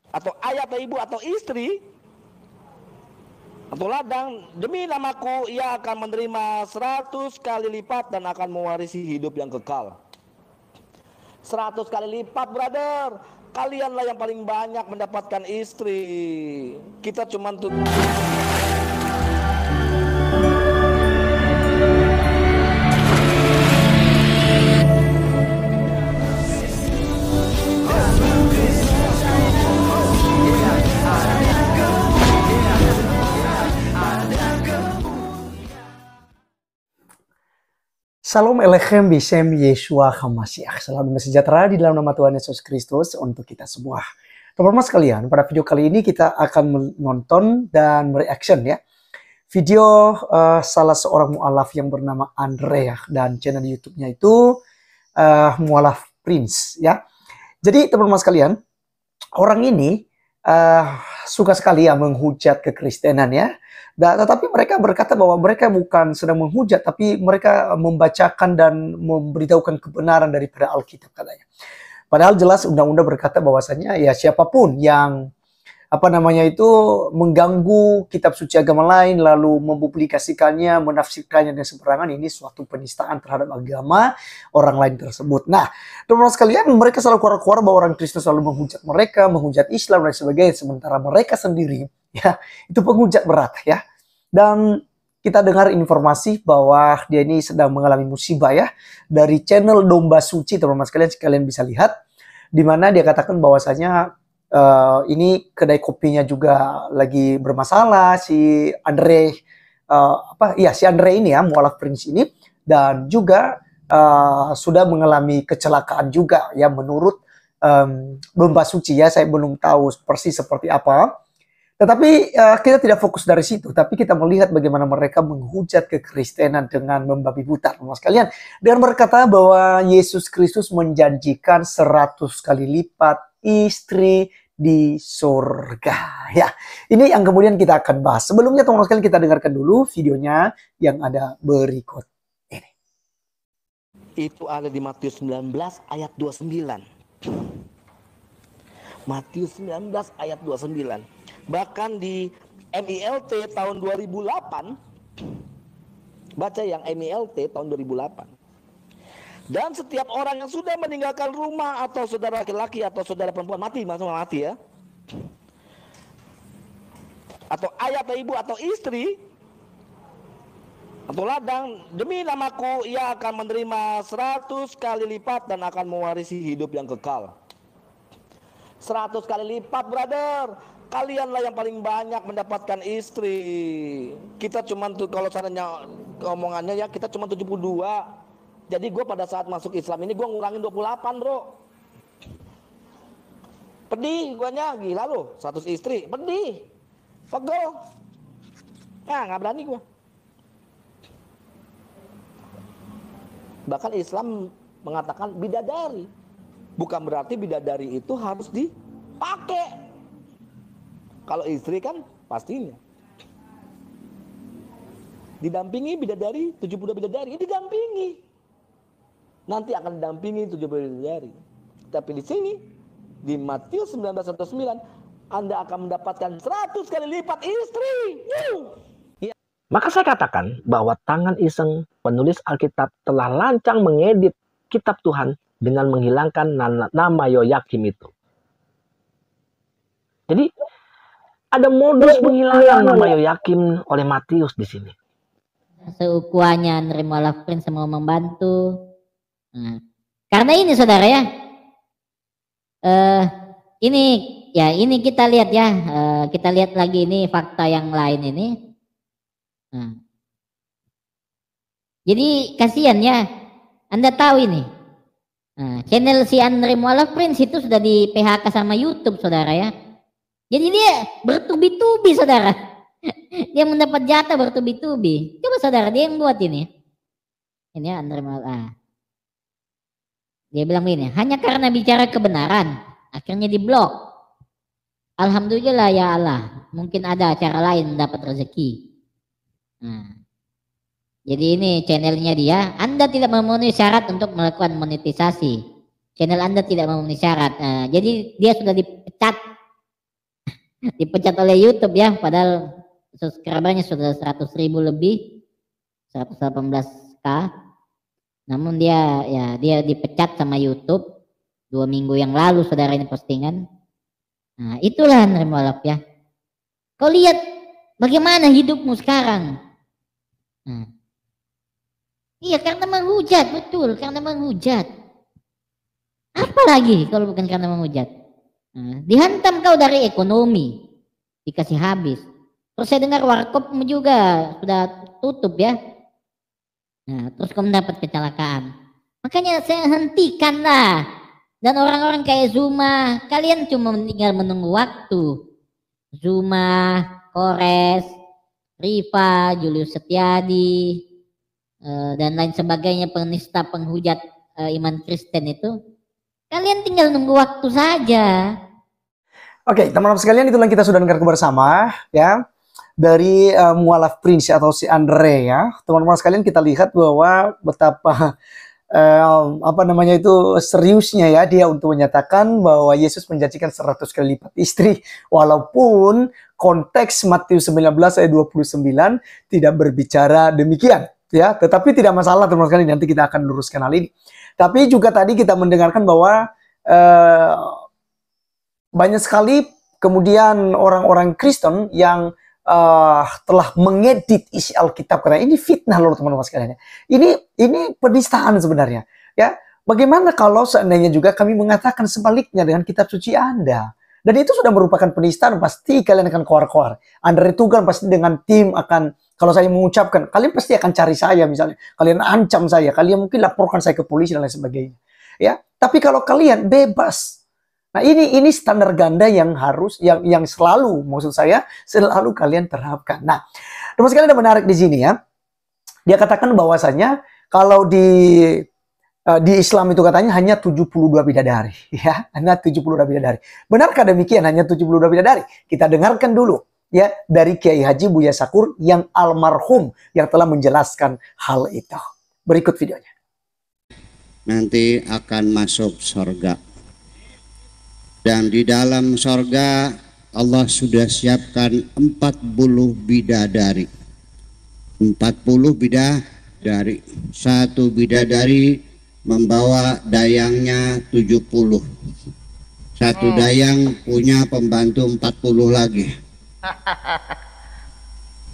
atau ayah atau ibu atau istri atau ladang, demi namaku ia akan menerima 100 kali lipat dan akan mewarisi hidup yang kekal. 100 kali lipat, brother. Kalianlah yang paling banyak mendapatkan istri. Kita cuma tuh. Shalom Elechem Bishem Yeshua HaMashiach. Selalu sejahtera di dalam nama Tuhan Yesus Kristus untuk kita semua. Teman-teman sekalian, pada video kali ini kita akan menonton dan mereaction ya video salah seorang mu'alaf yang bernama Andre ya, dan channel YouTube-nya itu Mu'alaf Prince ya. Jadi teman-teman sekalian, orang ini suka sekali ya menghujat kekristenan ya. Tetapi mereka berkata bahwa mereka bukan sedang menghujat, tapi mereka membacakan dan memberitahukan kebenaran daripada Alkitab katanya. Padahal jelas undang-undang berkata bahwasanya ya siapapun yang mengganggu kitab suci agama lain lalu mempublikasikannya, menafsirkannya dengan sembarangan, ini suatu penistaan terhadap agama orang lain tersebut. Nah, teman-teman sekalian, mereka selalu keluar-keluar bahwa orang Kristen selalu menghujat mereka, menghujat Islam dan sebagainya, sementara mereka sendiri ya itu penghujat berat ya. Dan kita dengar informasi bahwa dia ini sedang mengalami musibah ya dari channel Domba Suci, teman-teman sekalian bisa lihat, di mana dia katakan bahwasanya ini kedai kopinya juga lagi bermasalah, si Andre si Andre ini ya, Mu'alaf Prince ini, dan juga sudah mengalami kecelakaan juga ya menurut Domba Suci ya. Saya belum tahu persis seperti apa. Tetapi kita tidak fokus dari situ, tapi kita melihat bagaimana mereka menghujat kekristenan dengan membabi buta, teman-teman sekalian, dengan berkata bahwa Yesus Kristus menjanjikan 100 kali lipat istri di surga. Ya, ini yang kemudian kita akan bahas. Sebelumnya teman-teman sekalian, kita dengarkan dulu videonya yang ada berikut ini. Itu ada di Matius 19 ayat 29. Matius 19 ayat 29. Bahkan di MILT tahun 2008, baca yang MILT tahun 2008. Dan setiap orang yang sudah meninggalkan rumah atau saudara laki-laki atau saudara perempuan mati ya, atau ayah atau ibu atau istri atau ladang, demi namaku ia akan menerima 100 kali lipat dan akan mewarisi hidup yang kekal. 100 kali lipat, brother. Kalianlah yang paling banyak mendapatkan istri. Kita cuma tuh, kalau caranya omongannya ya, kita cuma 72. Jadi gue pada saat masuk Islam ini gue ngurangin 28, bro. Pedih guanya, gila lo, 100 istri, pedih, pegel. Nah, nggak berani gue. Bahkan Islam mengatakan bidadari. Bukan berarti bidadari itu harus dipakai. Kalau istri kan pastinya. Didampingi bidadari, 72 bidadari, didampingi. Nanti akan didampingi 72 bidadari. Tapi di sini, di Matius 19:9, Anda akan mendapatkan 100 kali lipat istri. Ya. Maka saya katakan bahwa tangan iseng penulis Alkitab telah lancang mengedit kitab Tuhan dengan menghilangkan nama Yoyakim itu. Jadi ada modus penghilangan nama Yoyakim oleh Matius di sini. Seukuannya Andre Mu'alaf Prince mau membantu. Nah, karena ini saudara ya, ini kita lihat ya, kita lihat lagi ini fakta yang lain ini. Nah, jadi kasihan ya, Anda tahu ini. Nah, channel si Andre Mu'alaf Prince itu sudah di PHK sama YouTube saudara ya. Jadi dia bertubi-tubi saudara. Dia mendapat jatah bertubi-tubi. Coba saudara, dia yang buat ini. Ini Andre Mu'alaf. Dia bilang begini, hanya karena bicara kebenaran, akhirnya diblok. Alhamdulillah ya Allah, mungkin ada cara lain mendapat rezeki. Nah, jadi ini channelnya dia. Anda tidak memenuhi syarat untuk melakukan monetisasi. Channel Anda tidak memenuhi syarat. Nah, jadi dia sudah dipecat dipecat oleh YouTube ya, padahal subscribernya sudah 100.000 lebih, 118K. Namun dia dipecat sama YouTube 2 minggu yang lalu, saudara, ini postingan. Nah, itulah nerima walaf ya. Kau lihat bagaimana hidupmu sekarang. Nah, iya, karena menghujat, betul, karena menghujat. Apa lagi kalau bukan karena menghujat? Nah, dihantam kau dari ekonomi, dikasih habis. Terus saya dengar warkopmu juga sudah tutup ya. Nah, terus kau mendapat kecelakaan. Makanya saya hentikanlah. Dan orang-orang kayak Zuma, kalian cuma tinggal menunggu waktu. Zuma, Kores, Riva, Julius Setiadi, dan lain sebagainya, penista penghujat iman Kristen itu, kalian tinggal nunggu waktu saja. Oke, teman-teman sekalian, itulah yang kita sudah dengar bersama ya dari mualaf Prince atau si Andre ya. Teman-teman sekalian, kita lihat bahwa betapa seriusnya ya dia untuk menyatakan bahwa Yesus menjanjikan 100 kali lipat istri, walaupun konteks Matius 19 ayat 29 tidak berbicara demikian ya. Tetapi tidak masalah teman-teman sekalian, nanti kita akan luruskan hal ini. Tapi juga tadi kita mendengarkan bahwa banyak sekali kemudian orang-orang Kristen yang telah mengedit isi Alkitab, karena ini fitnah loh teman-teman sekalian. Ini penistaan sebenarnya. Ya, bagaimana kalau seandainya juga kami mengatakan sebaliknya dengan kitab suci Anda? Dan itu sudah merupakan penistaan, pasti kalian akan keluar-keluar. Andre Tugan pasti dengan tim akan, kalau saya mengucapkan, kalian pasti akan cari saya misalnya. Kalian ancam saya, kalian mungkin laporkan saya ke polisi dan lain sebagainya. Ya, tapi kalau kalian bebas. Nah, ini standar ganda yang harus yang selalu, maksud saya, selalu kalian terapkan. Nah, teman sekalian, ada menarik di sini ya. Dia katakan bahwasanya kalau di Islam itu katanya hanya 72 bidadari ya, hanya 72 bidadari. Benarkah demikian hanya 72 bidadari? Kita dengarkan dulu ya dari Kiai Haji Buya Sakur yang almarhum yang telah menjelaskan hal itu. Berikut videonya. Nanti akan masuk surga. Dan di dalam sorga Allah sudah siapkan 40 bidadari. 40 bidadari. Satu bidadari membawa dayangnya 70. Satu dayang punya pembantu 40 lagi.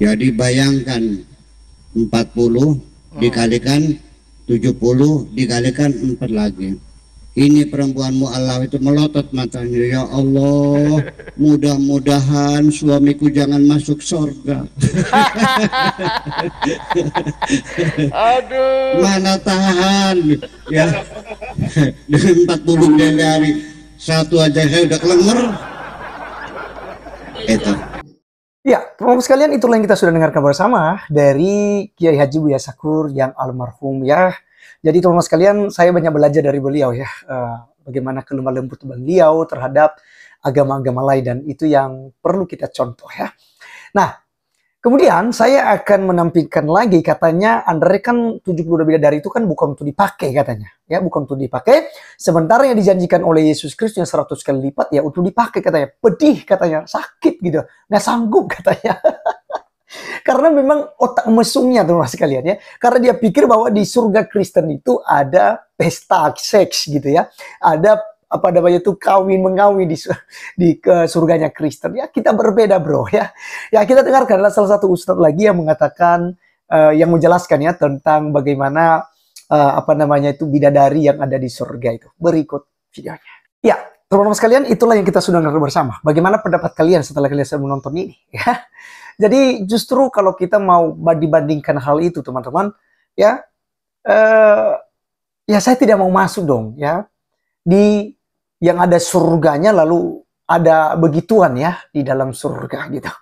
Jadi bayangkan 40 dikalikan 70 dikalikan 4 lagi. Ini perempuanmu Allah itu melotot matanya. Ya Allah, mudah-mudahan suamiku jangan masuk surga. Aduh. Mana tahan ya. Dengan 40 bidadari satu aja saya udah kelenger. Itu. Ya, teman-teman sekalian, itulah yang kita sudah dengarkan bersama dari Kiai Haji Buya Sakur yang almarhum ya. Jadi teman-teman sekalian, saya banyak belajar dari beliau ya, bagaimana kelemah lembut beliau terhadap agama-agama lain, dan itu yang perlu kita contoh ya. Nah, kemudian saya akan menampilkan lagi, katanya Andre kan 72 bidadari itu kan bukan untuk dipakai katanya, ya bukan untuk dipakai. Sementara yang dijanjikan oleh Yesus Kristus yang 100 kali lipat ya untuk dipakai katanya. Pedih katanya, sakit gitu, nggak sanggup katanya. Karena memang otak mesumnya teman-teman sekalian ya. Karena dia pikir bahwa di surga Kristen itu ada pesta seks gitu ya. Ada apa namanya itu kawin mengawin di surganya Kristen ya. Kita berbeda bro ya. Ya kita dengarkan adalah salah satu ustadz lagi yang mengatakan yang menjelaskan ya tentang bagaimana apa namanya itu bidadari yang ada di surga itu. Berikut videonya. Ya, teman-teman sekalian, itulah yang kita sudah dengar bersama. Bagaimana pendapat kalian setelah kalian menonton ini ya? Jadi justru kalau kita mau dibandingkan hal itu teman-teman ya, ya saya tidak mau masuk dong ya di yang ada surganya lalu ada begituan ya di dalam surga gitu.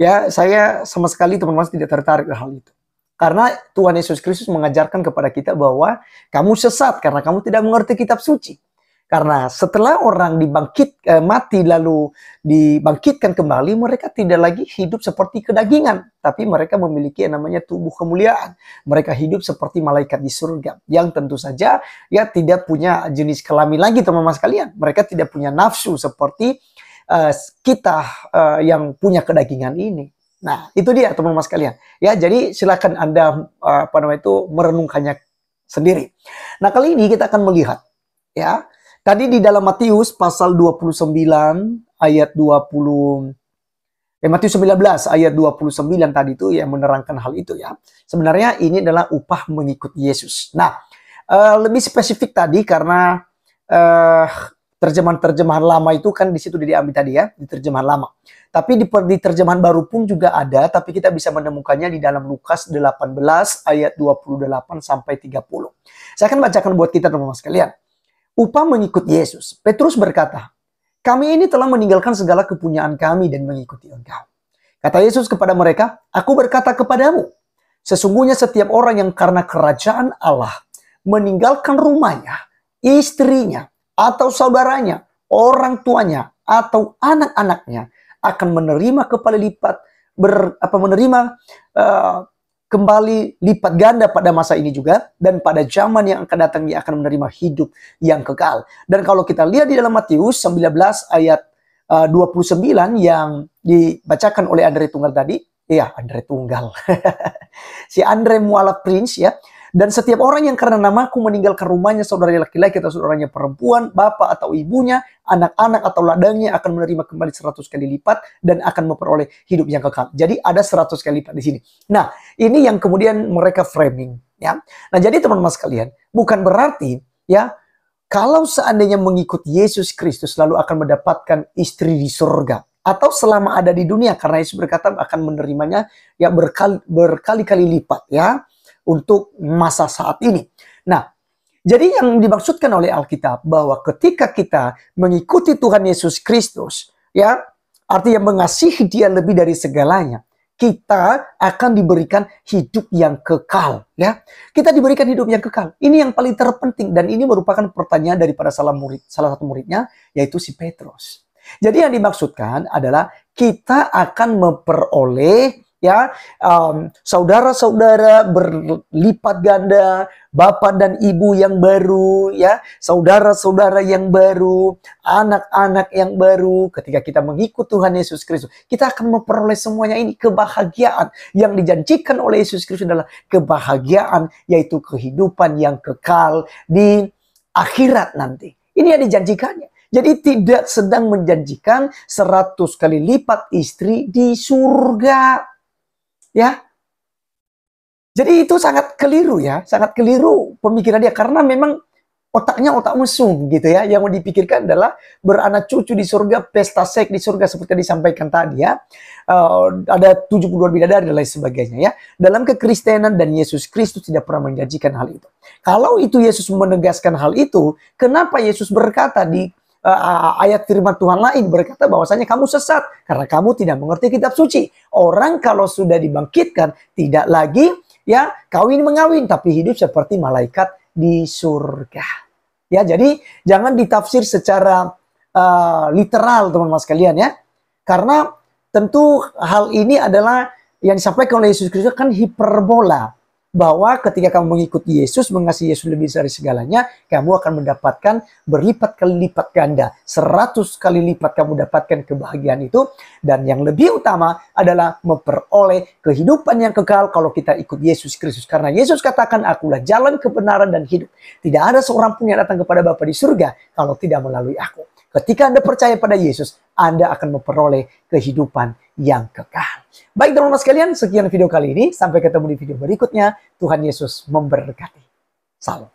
Ya saya sama sekali teman-teman tidak tertarik hal itu. Karena Tuhan Yesus Kristus mengajarkan kepada kita bahwa kamu sesat karena kamu tidak mengerti kitab suci. Karena setelah orang mati lalu dibangkitkan kembali, mereka tidak lagi hidup seperti kedagingan, tapi mereka memiliki yang namanya tubuh kemuliaan. Mereka hidup seperti malaikat di surga, yang tentu saja ya tidak punya jenis kelamin lagi teman-teman sekalian. Mereka tidak punya nafsu seperti kita yang punya kedagingan ini. Nah, itu dia teman-teman sekalian. Ya, jadi silakan Anda merenungkannya sendiri. Nah, kali ini kita akan melihat ya. Tadi di dalam Matius pasal 29 ayat 20 Matius 19 ayat 29 tadi itu yang menerangkan hal itu ya. Sebenarnya ini adalah upah mengikut Yesus. Nah, lebih spesifik tadi karena terjemahan-terjemahan lama itu kan di situ diambil tadi ya, di terjemahan lama. Tapi di terjemahan baru pun juga ada, tapi kita bisa menemukannya di dalam Lukas 18 ayat 28 sampai 30. Saya akan bacakan buat kita teman-teman sekalian. Upah mengikut Yesus. Petrus berkata, "Kami ini telah meninggalkan segala kepunyaan kami dan mengikuti Engkau." Kata Yesus kepada mereka, "Aku berkata kepadamu, sesungguhnya setiap orang yang karena kerajaan Allah meninggalkan rumahnya, istrinya, atau saudaranya, orang tuanya, atau anak-anaknya akan menerima kembali lipat, kembali lipat ganda pada masa ini juga, dan pada zaman yang akan datang dia akan menerima hidup yang kekal." Dan kalau kita lihat di dalam Matius 19 ayat 29 yang dibacakan oleh Andre Tunggal tadi, ya Andre Tunggal, si Andre Mualaf Prince ya. "Dan setiap orang yang karena namaku meninggalkan rumahnya, saudaranya laki-laki atau saudaranya perempuan, bapak atau ibunya, anak-anak atau ladangnya akan menerima kembali 100 kali lipat dan akan memperoleh hidup yang kekal." Jadi ada 100 kali lipat di sini. Nah, ini yang kemudian mereka framing ya. Nah, jadi teman-teman sekalian, bukan berarti ya kalau seandainya mengikut Yesus Kristus lalu akan mendapatkan istri di surga atau selama ada di dunia, karena Yesus berkata akan menerimanya ya berkali-kali lipat ya untuk masa saat ini. Nah, jadi yang dimaksudkan oleh Alkitab bahwa ketika kita mengikuti Tuhan Yesus Kristus, ya, artinya mengasihi Dia lebih dari segalanya, kita akan diberikan hidup yang kekal, ya. Kita diberikan hidup yang kekal. Ini yang paling terpenting dan ini merupakan pertanyaan daripada salah satu muridnya, yaitu si Petrus. Jadi yang dimaksudkan adalah kita akan memperoleh ya saudara-saudara berlipat ganda, bapak dan ibu yang baru, ya, saudara-saudara yang baru, anak-anak yang baru. Ketika kita mengikut Tuhan Yesus Kristus, kita akan memperoleh semuanya ini. Kebahagiaan yang dijanjikan oleh Yesus Kristus adalah kebahagiaan, yaitu kehidupan yang kekal di akhirat nanti. Ini yang dijanjikannya. Jadi tidak sedang menjanjikan 100 kali lipat istri di surga. Ya, jadi itu sangat keliru ya, sangat keliru pemikiran dia karena memang otaknya otak mesum gitu ya. Yang mau dipikirkan adalah beranak cucu di surga, pesta seks di surga seperti yang disampaikan tadi ya. Ada 72 bidadari dan lain sebagainya ya. Dalam kekristenan dan Yesus Kristus tidak pernah menjanjikan hal itu. Kalau itu Yesus menegaskan hal itu, kenapa Yesus berkata di ayat firman Tuhan lain berkata bahwasanya kamu sesat karena kamu tidak mengerti kitab suci. Orang kalau sudah dibangkitkan tidak lagi ya kawin mengawin tapi hidup seperti malaikat di surga. Ya, jadi jangan ditafsir secara literal teman-teman sekalian ya. Karena tentu hal ini adalah yang disampaikan oleh Yesus Kristus kan hiperbola. Bahwa ketika kamu mengikuti Yesus, mengasihi Yesus lebih dari segalanya, kamu akan mendapatkan berlipat kali lipat ganda. 100 kali lipat kamu dapatkan kebahagiaan itu. Dan yang lebih utama adalah memperoleh kehidupan yang kekal kalau kita ikut Yesus Kristus. Karena Yesus katakan, "Akulah jalan kebenaran dan hidup. Tidak ada seorang pun yang datang kepada Bapa di surga kalau tidak melalui aku." Ketika Anda percaya pada Yesus, Anda akan memperoleh kehidupan yang kekal. Baik teman-teman sekalian, sekian video kali ini. Sampai ketemu di video berikutnya. Tuhan Yesus memberkati. Salam.